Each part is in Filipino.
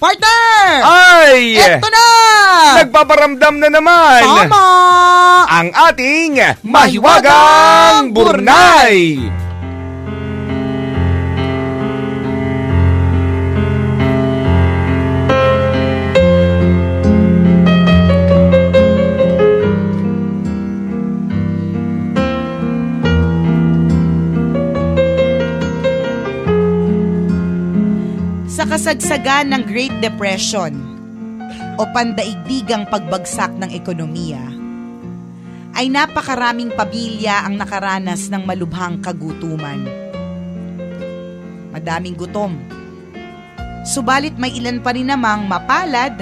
Partner! Ay! Eto na! Nagpaparamdam na naman! Tama! Ang ating Mahiwagang Burnay! Sa kasagsagan ng Great Depression o pandaigdigang pagbagsak ng ekonomiya, ay napakaraming pamilya ang nakaranas ng malubhang kagutuman. Madaming gutom. Subalit may ilan pa rin namang mapalad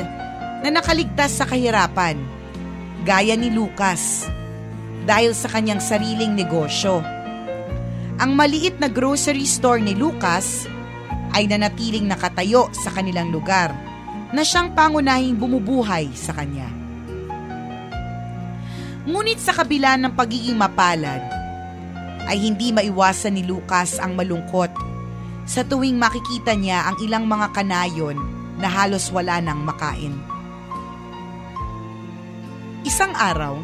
na nakaligtas sa kahirapan, gaya ni Lucas, dahil sa kanyang sariling negosyo. Ang maliit na grocery store ni Lucas ay nanatiling nakatayo sa kanilang lugar na siyang pangunahing bumubuhay sa kanya. Ngunit sa kabila ng pagiging mapalad, ay hindi maiwasan ni Lucas ang malungkot sa tuwing makikita niya ang ilang mga kanayon na halos wala nang makain. Isang araw,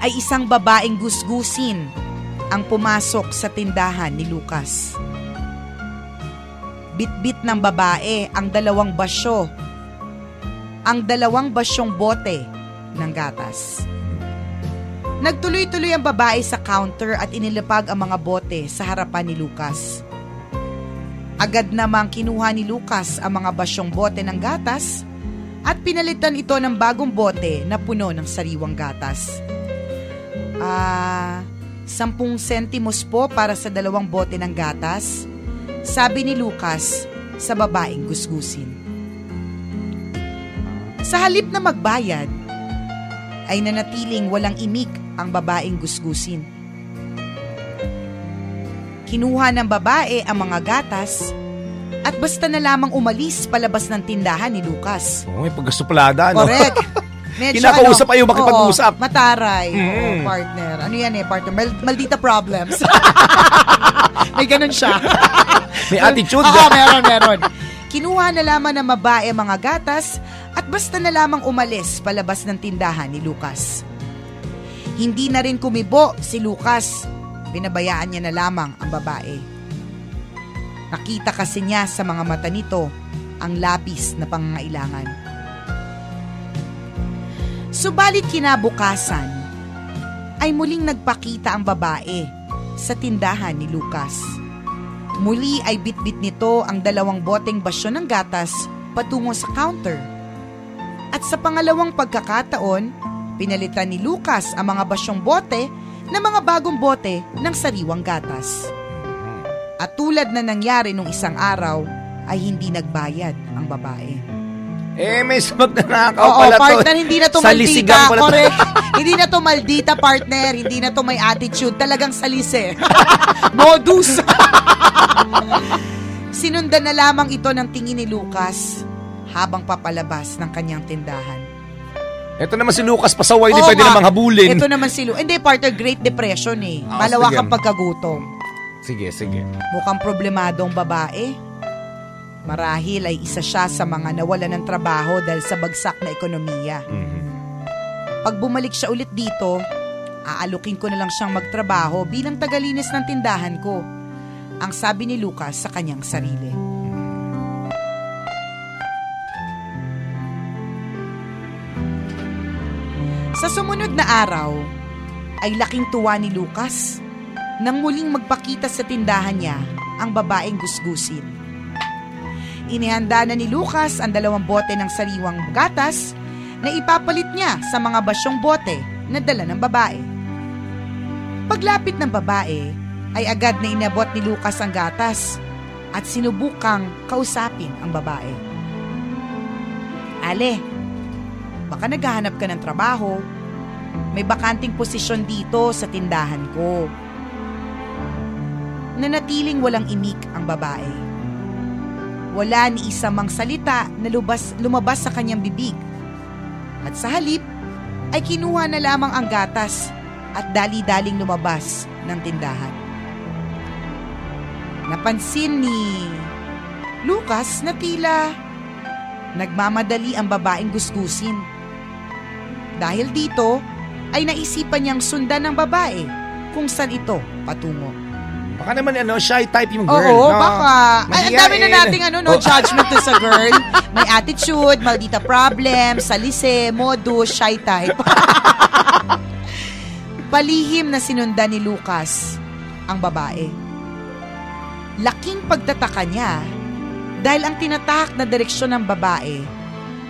ay isang babaeng gusgusin ang pumasok sa tindahan ni Lucas. Bitbit ng babae ang dalawang basyong bote ng gatas. Nagtuloy-tuloy ang babae sa counter at inilapag ang mga bote sa harapan ni Lucas. Agad namang kinuha ni Lucas ang mga basyong bote ng gatas at pinalitan ito ng bagong bote na puno ng sariwang gatas. 10 sentimos po para sa 2 bote ng gatas, sabi ni Lucas sa babaeng gusgusin. Sa halip na magbayad, ay nanatiling walang imik ang babaeng gusgusin. Kinuha ng babae ang mga gatas at basta na lamang umalis palabas ng tindahan ni Lucas. May pagkasuplada, no? Correct. Medyo kinakausap ayaw makipag-usap. Mataray. Partner. Ano yan partner? Maldita problems. May ganun siya. May attitude. Meron. Kinuha na lamang ng babae mga gatas at basta na lamang umalis palabas ng tindahan ni Lucas. Hindi na rin kumibo si Lucas. Binabayaan niya na lamang ang babae. Nakita kasi niya sa mga mata nito ang labis na pangangailangan. Subalit kinabukasan, ay muling nagpakita ang babae sa tindahan ni Lucas. Muli ay bitbit nito ang 2 boteng basyo ng gatas patungo sa counter. At sa pangalawang pagkakataon, pinalitan ni Lucas ang mga basyong bote ng mga bagong bote ng sariwang gatas. At tulad na nangyari nung isang araw, ay hindi nagbayad ang babae. May smag na nakaw pala to. Partner, hindi na to maldita. Correct. Hindi na to maldita, partner. Hindi na to may attitude. Talagang salise. Modus. Sinundan na lamang ito ng tingin ni Lucas habang papalabas ng kanyang tindahan. Ito naman si Lucas, pasaway din, pwede namang habulin. Ito naman si Lucas. Hindi, partner, Great Depression eh. Malawak ang pagkagutom. Sige. Mukhang problemadong babae. Marahil ay isa siya sa mga nawalan ng trabaho dahil sa bagsak na ekonomiya. Pag bumalik siya ulit dito, aalukin ko na lang siyang magtrabaho bilang tagalinis ng tindahan ko, ang sabi ni Lucas sa kanyang sarili. Sa sumunod na araw, ay laking tuwa ni Lucas nang muling magpakita sa tindahan niya ang babaeng gusgusin. Inihanda na ni Lucas ang 2 bote ng sariwang gatas na ipapalit niya sa mga basyong bote na dala ng babae. Paglapit ng babae, ay agad na inabot ni Lucas ang gatas at sinubukang kausapin ang babae. Ale, baka naghahanap ka ng trabaho. May bakanting posisyon dito sa tindahan ko. Nanatiling walang imik ang babae. Wala ni isa mang salita na lumabas sa kanyang bibig. At sa halip, ay kinuha na lamang ang gatas at dali-daling lumabas ng tindahan. Napansin ni Lucas na tila nagmamadali ang babaeng gusgusin. Dahil dito ay naisipan niyang sundan ng babae kung saan ito patungo. Baka naman shy type yung girl. Oo, baka. Ay, ang dami na nating judgment to sa girl. May attitude, maldita problem, salise, modus, shy type. Palihim na sinundan ni Lucas ang babae. Laking pagtataka niya dahil ang tinatahak na direksyon ng babae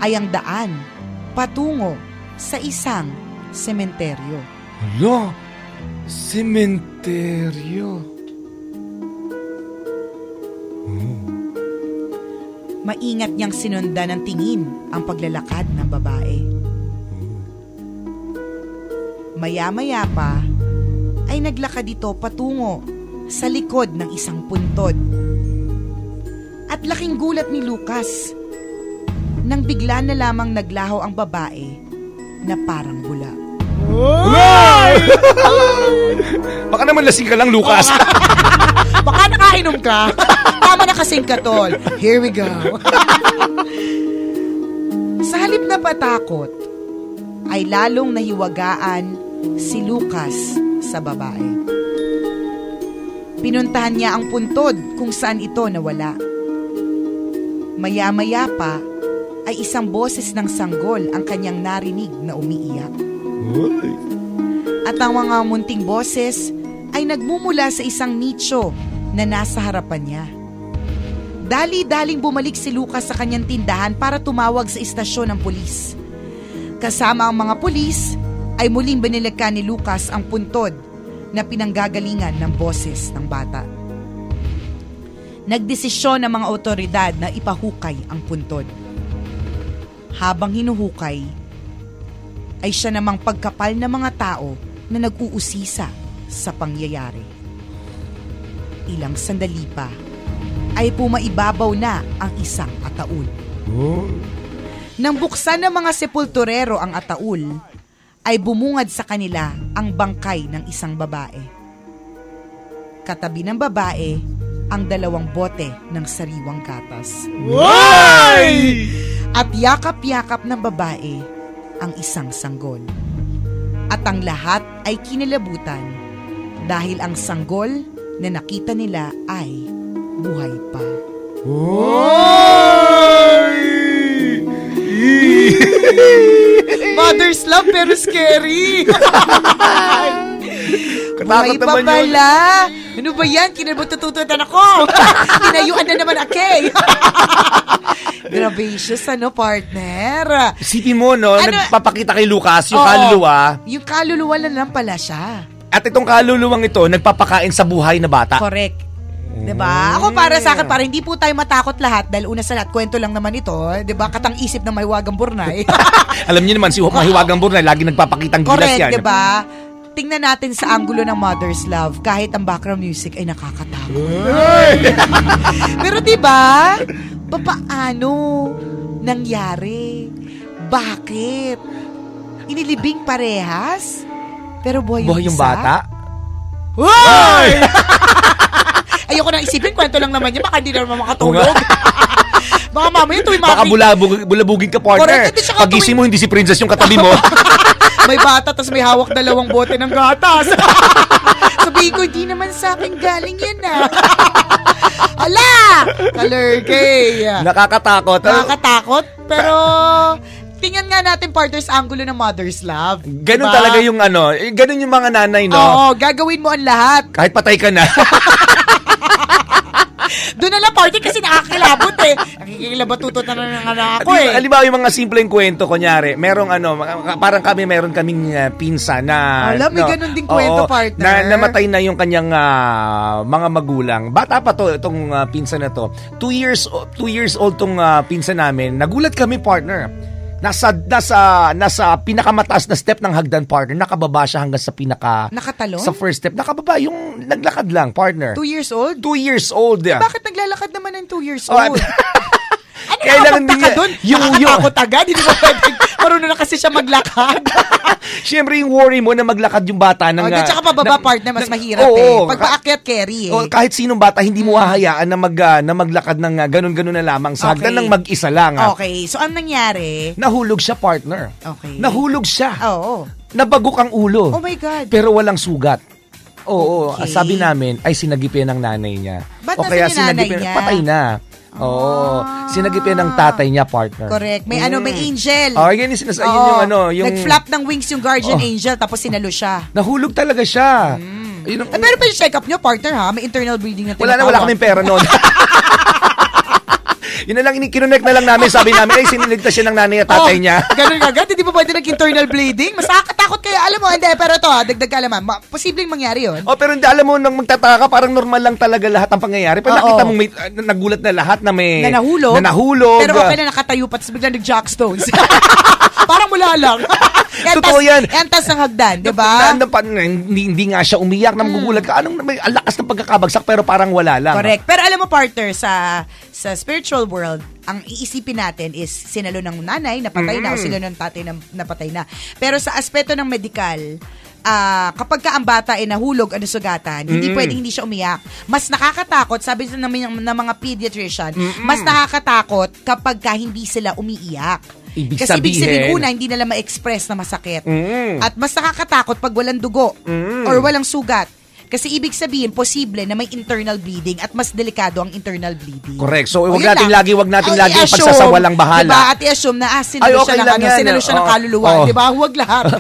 ay ang daan patungo sa isang sementeryo. Hala, sementeryo. Maingat niyang sinundan ng tingin ang paglalakad ng babae. Maya-maya pa ay naglakad ito patungo sa likod ng isang puntod. At laking gulat ni Lucas nang bigla na lamang naglaho ang babae na parang bula. Baka naman lasing ka lang, Lucas. Baka nakainom ka. Tama na kasing katol. Here we go. Sa halip na patakot, ay lalong nahiwagaan si Lucas sa babae. Pinuntahan niya ang puntod kung saan ito nawala. Maya-maya pa ay isang boses ng sanggol ang kanyang narinig na umiiyak. At ang mga munting boses ay nagmumula sa isang nicho na nasa harapan niya. Dali-daling bumalik si Lucas sa kanyang tindahan para tumawag sa istasyon ng pulis. Kasama ang mga pulis ay muling binilikan ni Lucas ang puntod na pinanggagalingan ng boses ng bata. Nagdesisyon ang mga otoridad na ipahukay ang puntod. Habang hinuhukay, ay siya namang pagkapal na mga tao na nag-uusisa sa pangyayari. Ilang sandali pa ay pumaibabaw na ang isang ataul. Nang buksan ng mga sepulturero ang ataul, ay bumungad sa kanila ang bangkay ng isang babae. Katabi ng babae ang 2 bote ng sariwang gatas. Why? At yakap-yakap ng babae ang isang sanggol. At ang lahat ay kinilabutan dahil ang sanggol na nakita nila ay buhay pa. Mother's love pero scary. Buhay pa pala. Ano ba yan? Kinabutututan ako. Tinayuan na naman ake. Gracious, partner? Isipin mo, nagpapakita kay Lucas yung kaluluwa. Yung kaluluwa lang pala siya. At itong kaluluwang ito, nagpapakain sa buhay na bata. Correct. Diba? Ako para sa akin, para hindi po tayo matakot lahat dahil una sa lahat, kwento lang naman ito. Diba? Katang isip ng Mahiwagang Burnay. Alam niyo naman, si Mahiwagang Burnay, lagi nagpapakitang gilas correct, yan. Correct, diba? Tingnan natin sa anggulo ng Mother's Love, kahit ang background music ay nakakatakot. Pero diba, papaano nangyari? Bakit? Inilibing parehas? Pero buhay yung yung isa? bata? Hoy! Ayoko na isipin, kwento lang naman niya, baka hindi na naman makatulog. Baka mamaya tuwing baka bulabugin ka, partner. Pagising mo, hindi si Princess yung katabi mo. May bata, tas may hawak 2 bote ng gatas. Sabihin ko, hindi naman sa akin galing yan Ala! Kalerkay. Nakakatakot. Nakakatakot, pero tingnan nga natin partners angulo ng Mother's Love. Ganun diba? Talaga yung ganun yung mga nanay, no? Oo, gagawin mo ang lahat. Kahit patay ka na. Doon na lang party kasi nakakilabot Nakikilabatutot na ng anak ako Halimbawa yung mga simpleng kwento, kunyari, merong parang meron kaming pinsa na... Alam, may ganun din kwento, partner. Namatay na yung kanyang mga magulang. Bata pa to, itong pinsa na to. 2 years old tong pinsa namin. Nagulat kami, partner. Nasa pinakamataas na step ng hagdan, partner. Nakababa siya hanggang sa Nakatalon? Sa first step. Nakababa, yung naglakad lang, partner. 2 years old? 2 years old, Bakit naglalakad naman ng 2 years old? Kailangan din niya. Nakakatakot agad. Hindi mo pwedeng. Marunong na kasi siya maglakad. Siyempre yung worry mo na maglakad yung bata ng... Tsaka pababa partner, mas mahirap Pag paakyat, carry kahit sinong bata, hindi mo hahayaan na maglakad ng ganun-ganun na lamang sa hagdan ng mag-isa lang. Okay. So, anong nangyari? Nahulog siya, partner. Okay. Nahulog siya. Oo. Nabagok ang ulo. Oh my God. Pero walang sugat. Oo. Okay. Sabi namin, ay sinagipin ng nanay niya. Ba't nasan yung nanay niya? Patay na. Oo. Sinagipin ng tatay niya, partner. Correct. May may angel. Yan yung nag-flap ng wings yung guardian angel tapos sinalo siya. Nahulog talaga siya. Pero pa yung check-up nyo, partner ha? May internal bleeding na tinatawag. Wala kaming pera noon. Yun na lang, kinonect na lang namin. Sabi namin, siniligtas siya ng nanay at tatay niya. Ganun agad. Hindi pa pwede nag-internal bleeding. Mas nakakatakot kayo. Alam mo, hindi. Pero ito, dagdag ka naman. Posibleng mangyari yun. Pero hindi, alam mo, nang magtataka ka, parang normal lang talaga lahat ang pangyayari. Pero nakita mo, may nagulat na lahat na may... Na nahulog. Pero okay na nakatayo pa, tapos biglang nag-jackstones. Parang mula lang. Totoo yan. Entas ng hagdan, di ba? Hindi nga siya umiyak, nagugulat ka. May lakas ng pagkakabagsak, pero parang wala lang. Correct. Pero alam mo, partner, sa spiritual world, ang iisipin natin is sinalo ng nanay, napatay na, o sinalo ng tatay, napatay na. Pero sa aspeto ng medical, kapag ka ang bata ay nahulog o nasugatan, hindi pwedeng hindi siya umiyak. Mas nakakatakot, sabi namin ng mga pediatrician, mas nakakatakot kapag ka hindi sila umiiyak. Ibig sabihin, una, hindi nila ma-express na masakit. At mas nakakatakot pag walang dugo or walang sugat. Kasi ibig sabihin, posible na may internal bleeding at mas delikado ang internal bleeding. Correct. So, wag natin lagi pagsasawalang bahala. Diba? At i-assume na, sinalo siya ng kaluluwa. Diba? Huwag lahat.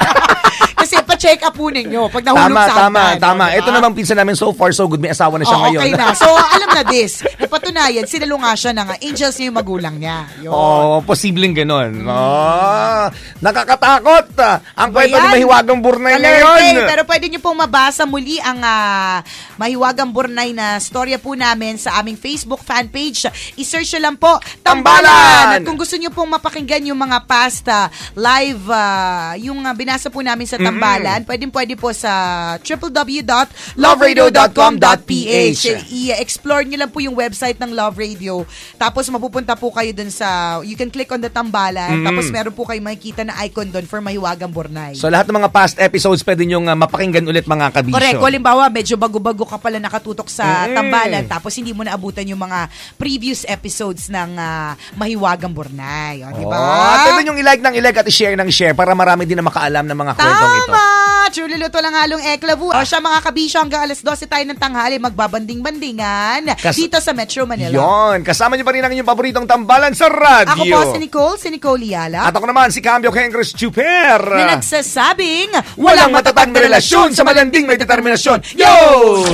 Kasi pa-check up po ninyo pag nahulog sa hagdan. Tama. Ito naman pinsan namin, so far so good. May asawa na siya ngayon. Okay na. So, alam na this. Napatunayan, sinalo nga siya ng angels niya yung magulang niya. Posibleng ganun. Nakakatakot. Ang kwento ni Mahiwagang Burnay ngayon. Pero pwede niyo pong mabasa muli ang Mahiwagang Burnay na storya po namin sa aming Facebook fan page. I-search lang po, Tambalan! At kung gusto niyo pong mapakinggan yung mga past live, yung binasa po namin sa Tambalan, pwede po sa www.loveradio.com.ph. I-explore niyo lang po yung website ng Love Radio. Tapos mapupunta po kayo dun sa, you can click on the Tambalan, tapos meron po kayo makikita na icon dun for Mahiwagang Burnay. So lahat ng mga past episodes pwede nyo mapakinggan ulit mga kabisyo. Correct. Halimbawa, medyo bago-bago ka pala nakatutok sa Tambalan, tapos hindi mo naabutan yung mga previous episodes ng Mahiwagang Burnay. O, diba? Pwede nyo i-like at i-share para marami din na makaalam ng mga kwentong ito. Tama! Chululuto lang halong eklavu. O siya mga kabisyo, hanggang alas 12 tayo ng tanghali, magbabanding-bandingan dito sa Metro Manila. Yon, kasama nyo pa rin ang inyong paboritong Tambalan sa radyo. Ako po si Nicole Liala. At ako naman si Cambio Kengres Chuper. Na nagsasabing, walang matatag na relasyon sa malanding may determinasyon. Yun!